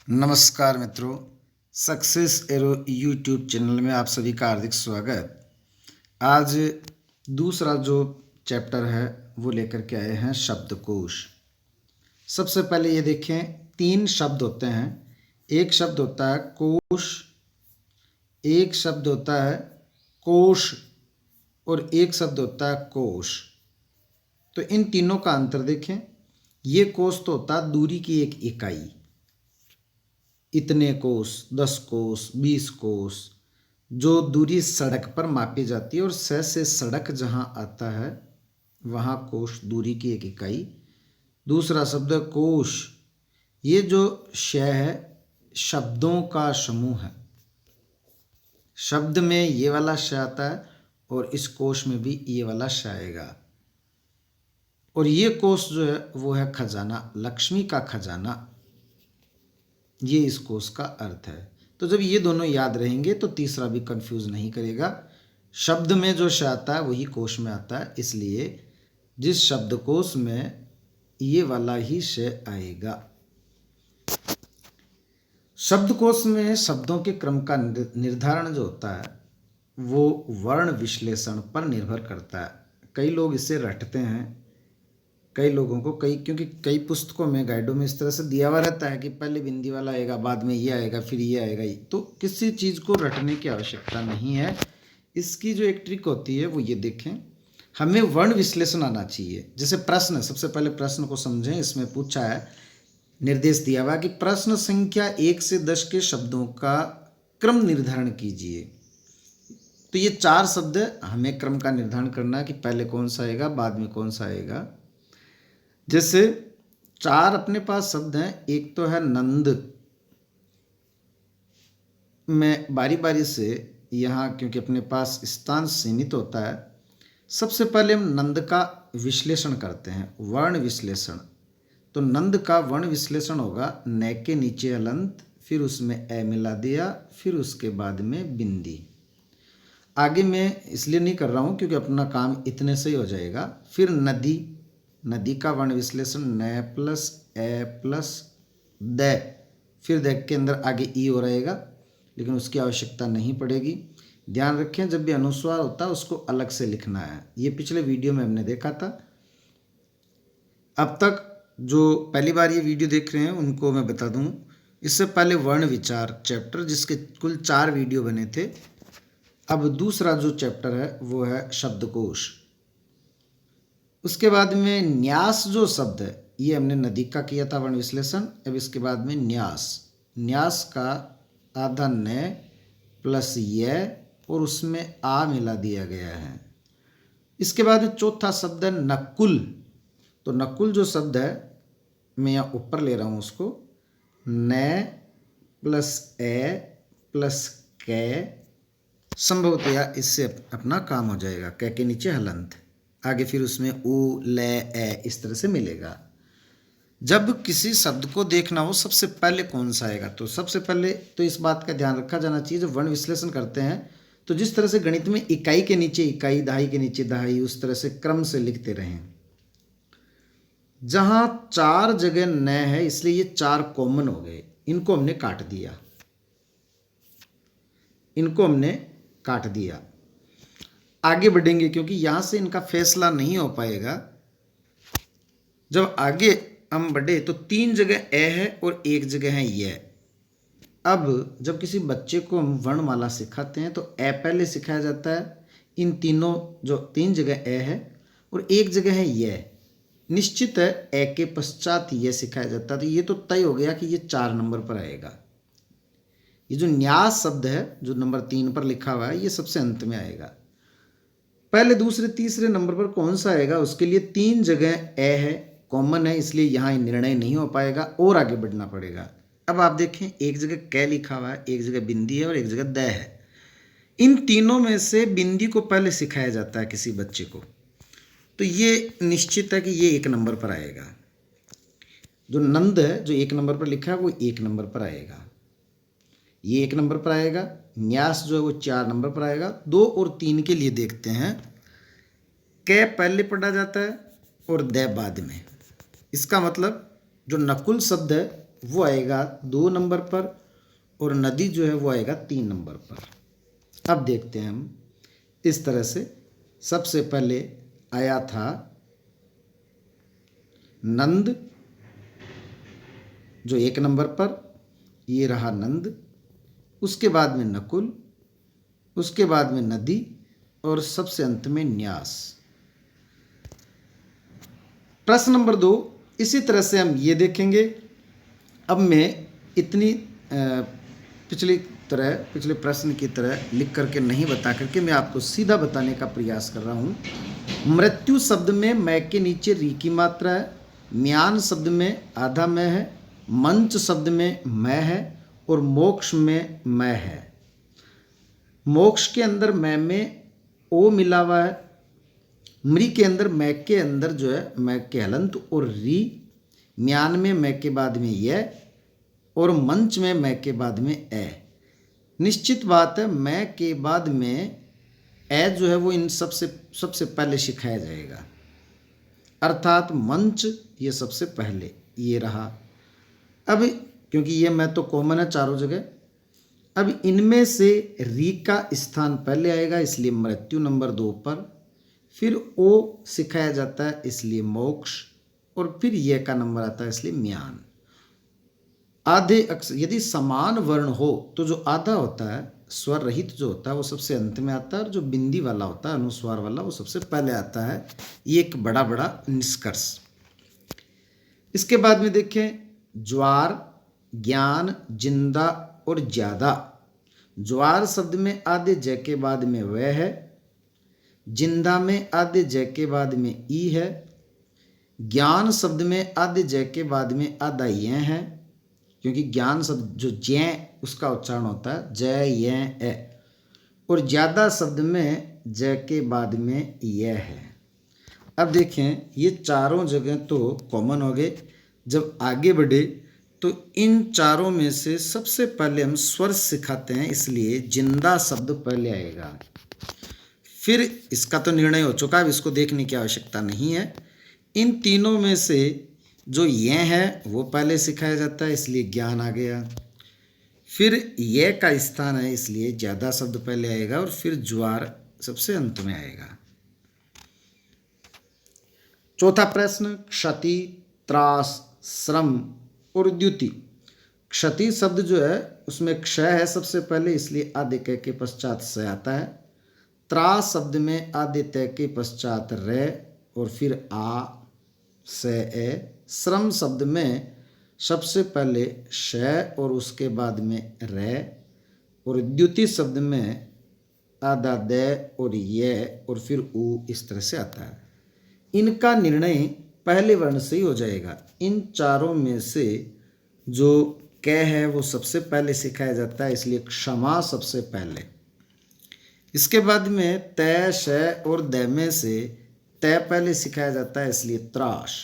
नमस्कार मित्रों, success arrow YouTube channel में आप सभी का हार्दिक स्वागत। आज दूसरा जो चैप्टर है वो लेकर के आए हैं शब्दकोश। सबसे पहले ये देखें, 3 शब्द होते हैं। एक शब्द होता है कोश, एक शब्द होता है कोश और एक शब्द होता है कोश। तो इन तीनों का अंतर देखें। ये कोश तो होता है दूरी की एक इकाई, इतने कोस, 10 कोस, 20 कोस, जो दूरी सड़क पर मापी जाती है। और से सड़क जहाँ आता है वहाँ कोश दूरी की एक इकाई। दूसरा शब्द है कोश। ये जो श है शब्दों का समूह है। शब्द में ये वाला श आता है और इस कोश में भी ये वाला श आएगा। और ये कोश जो है वो है खजाना, लक्ष्मी का खजाना। ये इस कोश का अर्थ है। तो जब ये दोनों याद रहेंगे तो तीसरा भी कंफ्यूज नहीं करेगा। शब्द में जो श आता है वही कोश में आता है, इसलिए जिस शब्दकोश में ये वाला ही श आएगा। शब्दकोश में शब्दों के क्रम का निर्धारण जो होता है वो वर्ण विश्लेषण पर निर्भर करता है। कई लोग इसे रटते हैं, कई लोगों को क्योंकि कई पुस्तकों में, गाइडों में इस तरह से दिया हुआ रहता है कि पहले बिंदी वाला आएगा, बाद में ये आएगा, फिर ये आएगा। तो किसी चीज़ को रटने की आवश्यकता नहीं है। इसकी जो एक ट्रिक होती है वो ये देखें, हमें वर्ण विश्लेषण आना चाहिए। जैसे प्रश्न, सबसे पहले प्रश्न को समझें। इसमें पूछा है, निर्देश दिया हुआ कि प्रश्न संख्या 1 से 10 के शब्दों का क्रम निर्धारण कीजिए। तो ये 4 शब्द हमें क्रम का निर्धारण करना है कि पहले कौन सा आएगा, बाद में कौन सा आएगा। जैसे 4 अपने पास शब्द हैं। एक तो है नंद। मैं बारी बारी से यहाँ, क्योंकि अपने पास स्थान सीमित होता है, सबसे पहले हम नंद का विश्लेषण करते हैं, वर्ण विश्लेषण। तो नंद का वर्ण विश्लेषण होगा न के नीचे हलंत, फिर उसमें ए मिला दिया, फिर उसके बाद में बिंदी। आगे मैं इसलिए नहीं कर रहा हूँ क्योंकि अपना काम इतने से ही हो जाएगा। फिर नदी, नदी का वर्ण विश्लेषण न प्लस ए प्लस द, फिर द के अंदर आगे ई हो रहेगा, लेकिन उसकी आवश्यकता नहीं पड़ेगी। ध्यान रखें, जब भी अनुस्वार होता है उसको अलग से लिखना है। ये पिछले वीडियो में हमने देखा था। अब तक जो पहली बार ये वीडियो देख रहे हैं उनको मैं बता दूं, इससे पहले वर्ण विचार चैप्टर, जिसके कुल 4 वीडियो बने थे। अब दूसरा जो चैप्टर है वो है शब्दकोश। उसके बाद में न्यास जो शब्द है, ये हमने नदी का किया था वर्ण विश्लेषण। अब इसके बाद में न्यास, न्यास का आधा न प्लस य और उसमें आ मिला दिया गया है। इसके बाद में चौथा शब्द है नकुल। तो नकुल जो शब्द है, मैं यहाँ ऊपर ले रहा हूँ उसको, न प्लस ए प्लस कै, संभवतया इससे अपना काम हो जाएगा। कै के नीचे हलंत, आगे फिर उसमें उ ल ए, इस तरह से मिलेगा। जब किसी शब्द को देखना हो सबसे पहले कौन सा आएगा, तो सबसे पहले तो इस बात का ध्यान रखा जाना चाहिए, जब वर्ण विश्लेषण करते हैं तो जिस तरह से गणित में इकाई के नीचे इकाई, दहाई के नीचे दहाई, उस तरह से क्रम से लिखते रहें। जहाँ 4 जगह न है इसलिए ये 4 कॉमन हो गए, इनको हमने काट दिया, इनको हमने काट दिया। आगे बढ़ेंगे क्योंकि यहाँ से इनका फैसला नहीं हो पाएगा। जब आगे हम बढ़े तो 3 जगह ए है और 1 जगह है ये। अब जब किसी बच्चे को हम वर्णमाला सिखाते हैं तो ए पहले सिखाया जाता है। इन तीनों, जो 3 जगह ए है और 1 जगह है ये, निश्चित है ए के पश्चात ये सिखाया जाता है। तो ये तो तय हो गया कि ये 4 नंबर पर आएगा। ये जो न्यास शब्द है जो नंबर 3 पर लिखा हुआ है, ये सबसे अंत में आएगा। पहले, दूसरे, तीसरे नंबर पर कौन सा आएगा उसके लिए 3 जगह ए है, कॉमन है, इसलिए यहाँ निर्णय नहीं हो पाएगा और आगे बढ़ना पड़ेगा। अब आप देखें, एक जगह कै लिखा हुआ है, एक जगह बिंदी है और एक जगह द है। इन तीनों में से बिंदी को पहले सिखाया जाता है किसी बच्चे को, तो ये निश्चित है कि ये 1 नंबर पर आएगा। जो नंद है जो 1 नंबर पर लिखा है वो 1 नंबर पर आएगा, ये 1 नंबर पर आएगा। न्यास जो है वो 4 नंबर पर आएगा। 2 और 3 के लिए देखते हैं, कै पहले पढ़ा जाता है और द बाद में। इसका मतलब जो नकुल शब्द है वो आएगा 2 नंबर पर और नदी जो है वो आएगा 3 नंबर पर। अब देखते हैं हम इस तरह से। सबसे पहले आया था नंद जो 1 नंबर पर, ये रहा नंद, उसके बाद में नकुल, उसके बाद में नदी और सबसे अंत में न्यास। प्रश्न नंबर 2 इसी तरह से हम ये देखेंगे। अब मैं इतनी पिछले प्रश्न की तरह लिख करके नहीं बता करके मैं आपको सीधा बताने का प्रयास कर रहा हूँ। मृत्यु शब्द में मैं के नीचे री की मात्रा है, म्यान शब्द में आधा मैं है, मंच शब्द में मैं है और मोक्ष में मैं है। मोक्ष के अंदर मैं में ओ मिला हुआ है, मृ के अंदर मैं के अंदर जो है मैं के हलंत और री, म्यान में मैं के बाद में यह और मंच में मैं के बाद में ए। निश्चित बात है मैं के बाद में ए जो है वो इन सबसे पहले सिखाया जाएगा, अर्थात मंच ये सबसे पहले ये रहा। अब क्योंकि ये मैं तो कॉमन है चारों जगह, अब इनमें से री का स्थान पहले आएगा इसलिए मृत्यु नंबर 2 पर, फिर ओ सिखाया जाता है इसलिए मोक्ष और फिर ये का नंबर आता है इसलिए म्यान। आधे अक्षर यदि समान वर्ण हो तो जो आधा होता है स्वर रहित जो होता है वो सबसे अंत में आता है और जो बिंदी वाला होता है अनुस्वार वाला वो सबसे पहले आता है। ये एक बड़ा बड़ा निष्कर्ष। इसके बाद में देखें ज्वार, ज्ञान, जिंदा और ज्यादा। ज्वार शब्द में आधे जय के बाद में वह है, जिंदा में आधे जय के बाद में ई है, ज्ञान शब्द में आधे जय के बाद में आधा यह है, क्योंकि ज्ञान शब्द जो जय उसका उच्चारण होता है जय यह ए, और ज्यादा शब्द में जय के बाद में यह है। अब देखें ये चारों जगह तो कॉमन हो गए। जब आगे बढ़े तो इन चारों में से सबसे पहले हम स्वर सिखाते हैं इसलिए जिंदा शब्द पहले आएगा। फिर इसका तो निर्णय हो चुका है, इसको देखने की आवश्यकता नहीं है। इन तीनों में से जो यह है वो पहले सिखाया जाता है इसलिए ज्ञान आ गया, फिर यह का स्थान है इसलिए ज्यादा शब्द पहले आएगा और फिर ज्वार सबसे अंत में आएगा। चौथा प्रश्न क्षति, त्रास, श्रम और द्युति। क्षति शब्द जो है उसमें क्षय है सबसे पहले इसलिए आधे क के पश्चात स आता है। त्रास शब्द में आधे तय के पश्चात रे और फिर आ से ए। श्रम शब्द में सबसे पहले श और उसके बाद में रे और द्युति शब्द में आधा दे और ये और फिर ऊ इस तरह से आता है। इनका निर्णय पहले वर्ण से ही हो जाएगा। इन चारों में से जो क है वो सबसे पहले सिखाया जाता है इसलिए क्षमा सबसे पहले। इसके बाद में तय, श और द में से तय पहले सिखाया जाता है इसलिए त्रास।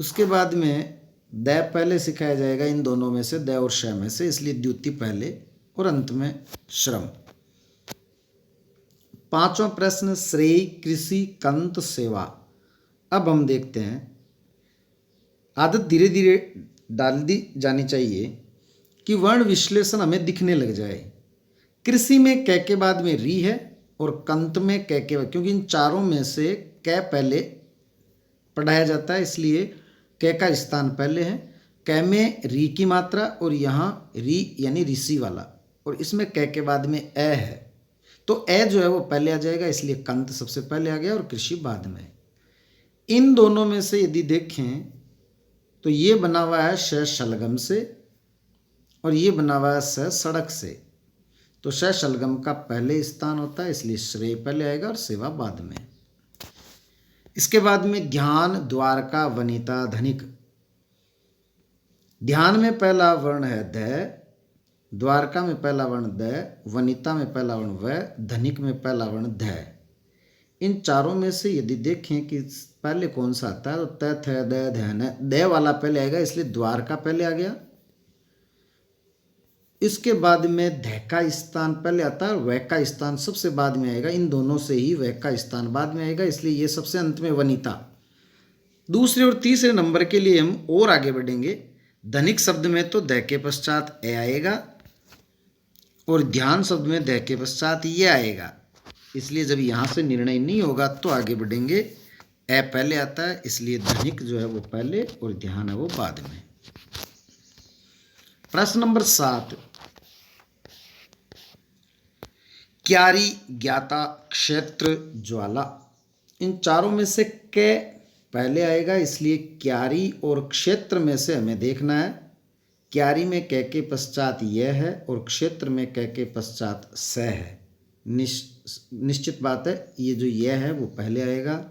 उसके बाद में द पहले सिखाया जाएगा इन दोनों में से द और श में से इसलिए द्युति पहले और अंत में श्रम। पांचवा प्रश्न श्रेय, कृषि, कंत, सेवा। अब हम देखते हैं, आदत धीरे धीरे डाल दी जानी चाहिए कि वर्ण विश्लेषण हमें दिखने लग जाए। कृषि में क के बाद में री है और कंत में क के बाद, क्योंकि इन चारों में से क पहले पढ़ाया जाता है इसलिए क का स्थान पहले है। क में री की मात्रा और यहाँ री यानी ऋषि वाला और इसमें क के बाद में ए है तो ए जो है वो पहले आ जाएगा इसलिए कंत सबसे पहले आ गया और कृषि बाद में। इन दोनों में से यदि देखें तो ये बना हुआ है श शलगम से और ये बना हुआ है स सड़क से, तो श शलगम का पहले स्थान होता है इसलिए श्रेय पहले आएगा और सेवा बाद में। इसके बाद में ध्यान, द्वारका, वनिता, धनिक। ध्यान में पहला वर्ण है ध, द्वारका में पहला वर्ण द, वनिता में पहला वर्ण व, धनिक में पहला वर्ण ध। इन चारों में से यदि देखें कि पहले कौन सा आता है तो त, थ, द, ध, न। द वाला पहले आएगा इसलिए द्वारका पहले आ गया। इसके बाद में ध का स्थान पहले आता है और वह का स्थान सबसे बाद में आएगा। इन दोनों से ही वह का स्थान बाद में आएगा इसलिए ये सबसे अंत में वनिता। दूसरे और तीसरे नंबर के लिए हम और आगे बढ़ेंगे। धनिक शब्द में तो द के पश्चात ए आएगा और ध्यान शब्द में द के पश्चात ये आएगा, इसलिए जब यहाँ से निर्णय नहीं होगा तो आगे बढ़ेंगे। ए पहले आता है, इसलिए धनिक जो है वो पहले और ध्यान है वो बाद में। प्रश्न नंबर 7, क्यारी, ज्ञाता, क्षेत्र, ज्वाला, इन चारों में से क पहले आएगा, इसलिए क्यारी और क्षेत्र में से हमें देखना है। क्यारी में क के पश्चात यह है और क्षेत्र में क के पश्चात स है। निश्चित बात है, ये जो यह है वो पहले आएगा,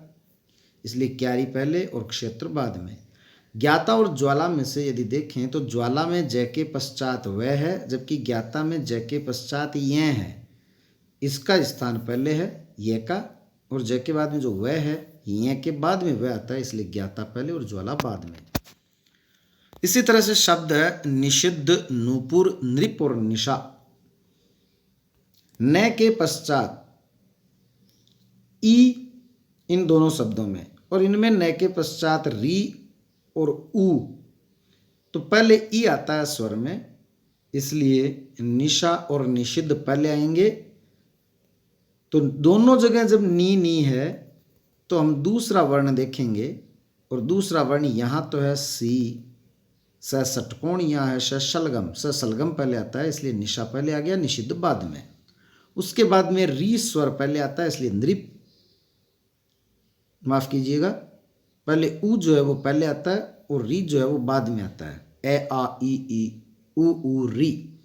इसलिए क्यारी पहले और क्षेत्र बाद में। ज्ञाता और ज्वाला में से यदि देखें तो ज्वाला में ज के पश्चात वह है, जबकि ज्ञाता में ज के पश्चात यह है। इसका स्थान पहले है यह का, और ज के बाद में जो वह है यह के बाद में वह आता है, इसलिए ज्ञाता पहले और ज्वाला बाद में। इसी तरह से शब्द है निषिद्ध, नूपुर, नृप और निशा। न के पश्चात ई इन दोनों शब्दों में, और इनमें न के पश्चात री और ऊ, तो पहले ई आता है स्वर में, इसलिए निशा और निषिद्ध पहले आएंगे। तो दोनों जगह जब नी है तो हम दूसरा वर्ण देखेंगे, और दूसरा वर्ण यहाँ तो है सी, स षटकोण, यहाँ है श शलगम, स शलगम पहले आता है, इसलिए निशा पहले आ गया, निषिद्ध बाद में। उसके बाद में री स्वर पहले आता है, इसलिए नृप, माफ कीजिएगा, पहले ऊ जो है वो पहले आता है और री जो है वो बाद में आता है। ए आ ई ऊ री,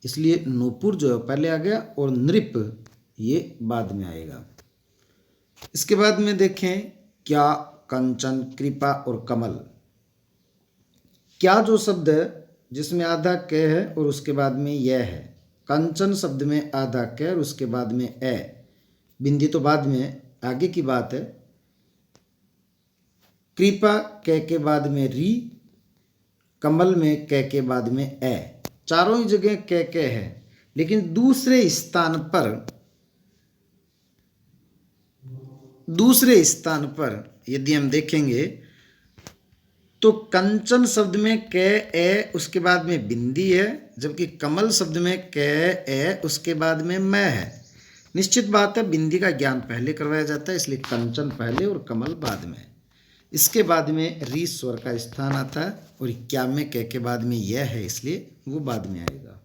इसलिए नूपुर जो है पहले आ गया और नृप ये बाद में आएगा। इसके बाद में देखें क्या, कंचन, कृपा और कमल। क्या जो शब्द है जिसमें आधा क है और उसके बाद में यह है। कंचन शब्द में आधा क और उसके बाद में ए, बिंदी तो बाद में आगे की बात है। कृपा क के बाद में री, कमल में क के बाद में ए, चारों ही जगह क है, लेकिन दूसरे स्थान पर यदि हम देखेंगे तो कंचन शब्द में क ए उसके बाद में बिंदी है, जबकि कमल शब्द में क ए उसके बाद में मैं है। निश्चित बात है, बिंदी का ज्ञान पहले करवाया जाता है, इसलिए कंचन पहले और कमल बाद में। इसके बाद में री स्वर का स्थान आता है, और क्या में क के बाद में यह है, इसलिए वो बाद में आएगा।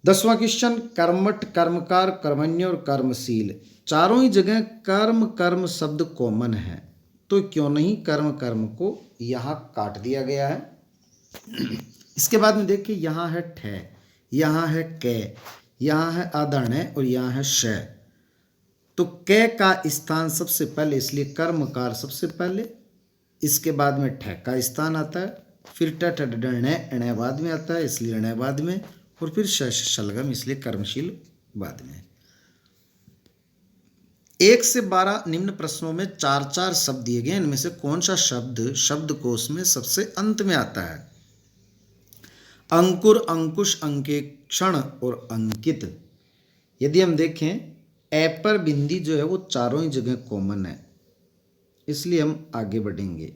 10वां क्वेश्चन, कर्मठ, कर्मकार, कर्मण्य और कर्मशील, चारों ही जगह कर्म शब्द कॉमन है, तो क्यों नहीं कर्म को यहाँ काट दिया गया है। इसके बाद में देखिए यहाँ है ठे, यहाँ है क, यहाँ है आदर्ण और यहाँ है श, तो क का स्थान सबसे पहले, इसलिए कर्मकार सबसे पहले, इसके बाद में ठ का स्थान आता है, फिर ट ण बाद में आता है, इसलिए ण बाद में, और फिर शलगम, इसलिए कर्मशील बाद में। 1 से 12 निम्न प्रश्नों में 4 शब्द दिए गए, इनमें से कौन सा शब्द शब्दकोश में सबसे अंत में आता है। अंकुर, अंकुश, अंकेक्षण और अंकित। यदि हम देखें ए पर बिंदी जो है वो चारों ही जगह कॉमन है, इसलिए हम आगे बढ़ेंगे।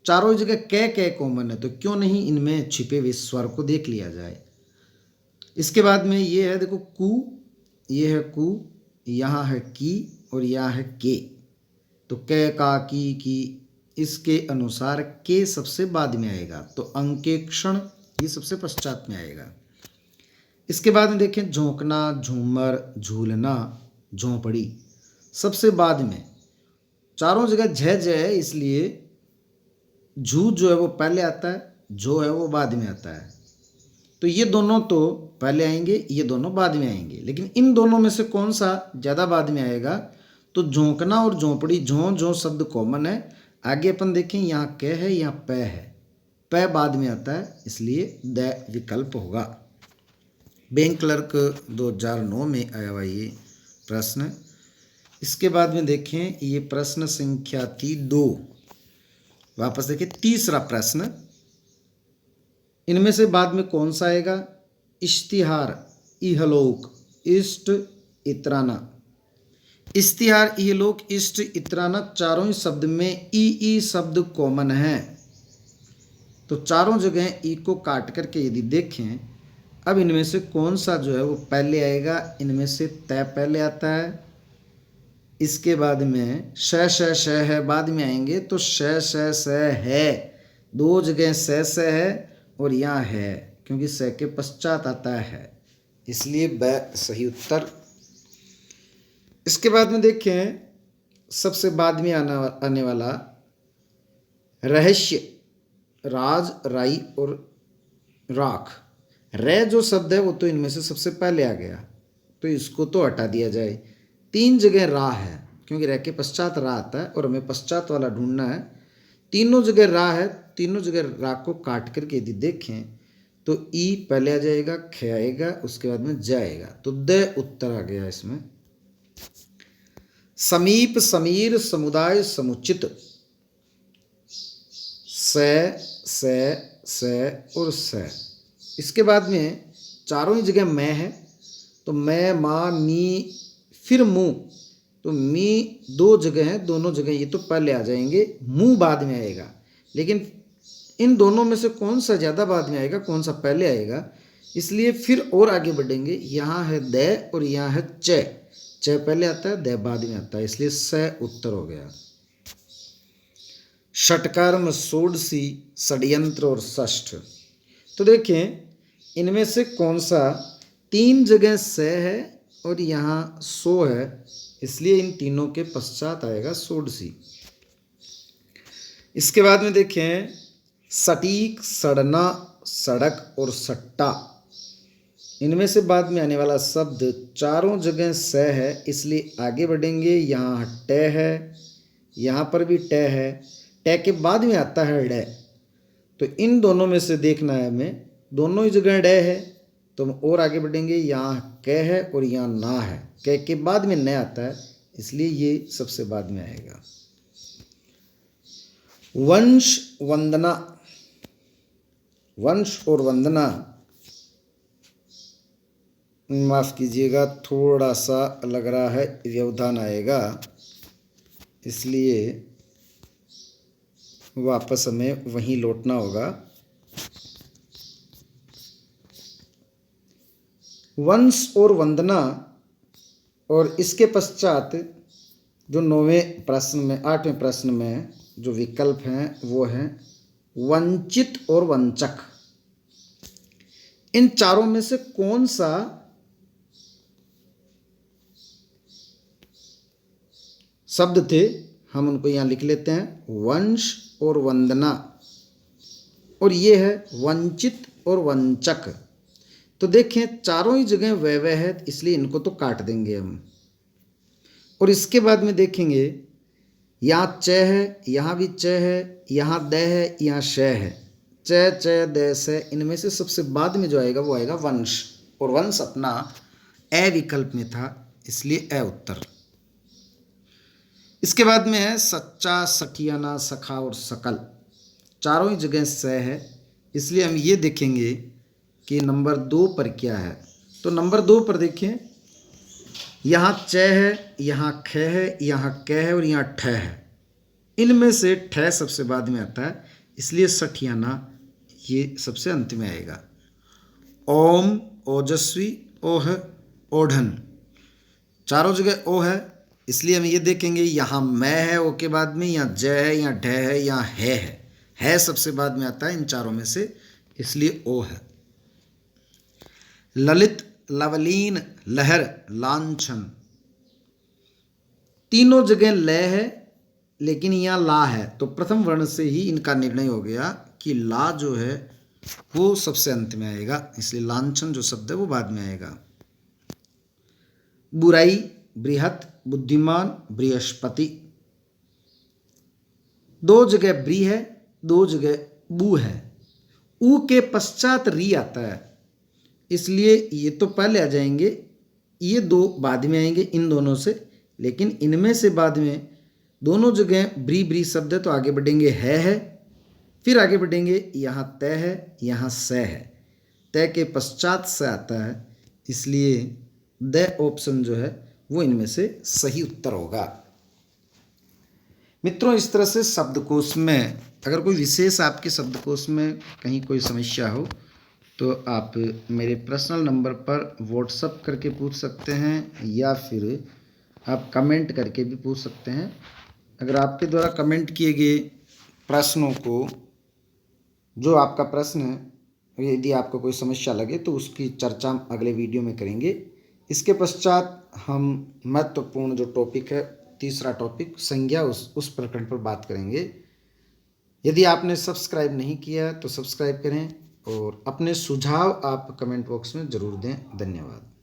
चारों ही जगह क कॉमन है, तो क्यों नहीं इनमें छिपे हुए स्वर को देख लिया जाए। इसके बाद में ये है, देखो कु, ये है कु, यहाँ है की और यहाँ है के, तो क का की, इसके अनुसार के सबसे बाद में आएगा, तो अंकेक्षण ये सबसे पश्चात में आएगा। इसके बाद में देखें झोंकना, झूमर, झूलना, झोंपड़ी सबसे बाद में। चारों जगह झ है, इसलिए झू जो है वो पहले आता है, जो है वो बाद में आता है, तो ये दोनों तो पहले आएंगे, ये दोनों बाद में आएंगे, लेकिन इन दोनों में से कौन सा ज़्यादा बाद में आएगा, तो झोंकना और झोंपड़ी, झों शब्द कॉमन है। आगे अपन देखें यहाँ क है, यहाँ प है, प बाद में आता है, इसलिए द विकल्प होगा। बैंक क्लर्क 2009 में आया हुआ ये प्रश्न। इसके बाद में देखें ये प्रश्न संख्या थी 2। वापस देखें तीसरा प्रश्न, इनमें से बाद में कौन सा आएगा। इश्तिहार, इहलोक, इष्ट, इतराना, इश्तिहार, इहलोक, इष्ट, इतराना, चारों ही शब्द में ई शब्द कॉमन है। तो चारों जगह ई को काट करके यदि देखें, अब इनमें से कौन सा जो है वो पहले आएगा? इनमें से तय पहले आता है, इसके बाद में श है बाद में आएंगे, तो श है, दो जगह स है और यहाँ है, क्योंकि स के पश्चात आता है, इसलिए ब सही उत्तर। इसके बाद में देखें, सबसे बाद में आने वाला रहस्य, राज, राई और राख। रे जो शब्द है वो तो इनमें से सबसे पहले आ गया, तो इसको तो हटा दिया जाए। तीन जगह रा है, क्योंकि रे के पश्चात रा आता है और हमें पश्चात वाला ढूंढना है। तीनों जगह रा है, तीनों जगह रा को काट करके यदि देखें तो ई पहले आ जाएगा, ख आएगा, उसके बाद में ज आएगा, तो द उत्तर आ गया इसमें। समीप, समीर, समुदाय, समुचित, से और स। इसके बाद में चारों ही जगह मैं है, तो मैं, माँ, मी, फिर मुँह, तो मी दो जगह है, दोनों जगह ये तो पहले आ जाएंगे, मुँह बाद में आएगा। लेकिन इन दोनों में से कौन सा ज़्यादा बाद में आएगा, कौन सा पहले आएगा, इसलिए फिर और आगे बढ़ेंगे। यहाँ है द और यहाँ है च, च पहले आता है, द बाद में आता है, इसलिए स उत्तर हो गया। षटकर्म, षोडशी, षड्यंत्र और षष्ठ। तो देखें इनमें से कौन सा, तीन जगह स है और यहाँ सो है, इसलिए इन तीनों के पश्चात आएगा षोडशी। इसके बाद में देखें सटीक, सड़ना, सड़क और सट्टा। इनमें से बाद में आने वाला शब्द चारों जगह स है, इसलिए आगे बढ़ेंगे। यहाँ ट है, यहाँ पर भी ट है, ट के बाद में आता है ड, तो इन दोनों में से देखना है हमें, दोनों ही जगह ड है, तो हम और आगे बढ़ेंगे। यहाँ क है और यहाँ ना है, क के बाद में न आता है, इसलिए ये सबसे बाद में आएगा। वंश, वंदना, वंश और वंदना, माफ़ कीजिएगा थोड़ा सा लग रहा है व्यवधान आएगा, इसलिए वापस हमें वहीं लौटना होगा। वंश और वंदना, और इसके पश्चात जो 9वें प्रश्न में, 8वें प्रश्न में जो विकल्प हैं वो हैं वंचित और वंचक। इन चारों में से कौन सा शब्द थे, हम उनको यहाँ लिख लेते हैं, वंश और वंदना, और ये है वंचित और वंचक। तो देखें चारों ही जगह वह है, इसलिए इनको तो काट देंगे हम। और इसके बाद में देखेंगे यहाँ च है, यहाँ भी च है, यहाँ द है, यहाँ श है, च द स। इनमें से सबसे बाद में जो आएगा वो आएगा वंश, और वंश अपना ए विकल्प में था, इसलिए ए उत्तर। इसके बाद में है सच्चा, सखियाना, सखा और सकल। चारों ही जगह स है, इसलिए हम ये देखेंगे कि नंबर 2 पर क्या है। तो नंबर 2 पर देखें, यहाँ च है, यहाँ ख है, यहाँ क है और यहाँ ठ है। इनमें से ठ सबसे बाद में आता है, इसलिए सठियाना ये सबसे अंत में आएगा। ओम, ओजस्वी, ओह, ओढ़न। चारों जगह ओ है, इसलिए हम ये देखेंगे यहाँ मैं है ओ के बाद में, यहाँ ज है, यहाँ ढ है, यहाँ है सबसे बाद में आता है इन चारों में से, इसलिए ओ है। ललित, लवलीन, लहर, लांछन। तीनों जगह ल है, लेकिन यहाँ ला है, तो प्रथम वर्ण से ही इनका निर्णय हो गया कि ला जो है वो सबसे अंत में आएगा, इसलिए लांछन जो शब्द है वो बाद में आएगा। बुराई, बृहत, बुद्धिमान, बृहस्पति। दो जगह ब्री है, दो जगह बू है, ऊ के पश्चात री आता है, इसलिए ये तो पहले आ जाएंगे, ये दो बाद में आएंगे इन दोनों से। लेकिन इनमें से बाद में दोनों जगह ब्री शब्द है, तो आगे बढ़ेंगे है, फिर आगे बढ़ेंगे, यहाँ तय है, यहाँ स है, तय के पश्चात से आता है, इसलिए द ऑप्शन जो है वो इनमें से सही उत्तर होगा। मित्रों, इस तरह से शब्दकोश में अगर कोई विशेष आपके शब्दकोश में कहीं कोई समस्या हो तो आप मेरे पर्सनल नंबर पर व्हाट्सअप करके पूछ सकते हैं या फिर आप कमेंट करके भी पूछ सकते हैं। अगर आपके द्वारा कमेंट किए गए प्रश्नों को, जो आपका प्रश्न है, यदि आपको कोई समस्या लगे तो उसकी चर्चा हम अगले वीडियो में करेंगे। इसके पश्चात हम महत्वपूर्ण जो टॉपिक है, तीसरा टॉपिक संज्ञा, उस प्रकरण पर बात करेंगे। यदि आपने सब्सक्राइब नहीं किया तो सब्सक्राइब करें और अपने सुझाव आप कमेंट बॉक्स में ज़रूर दें। धन्यवाद।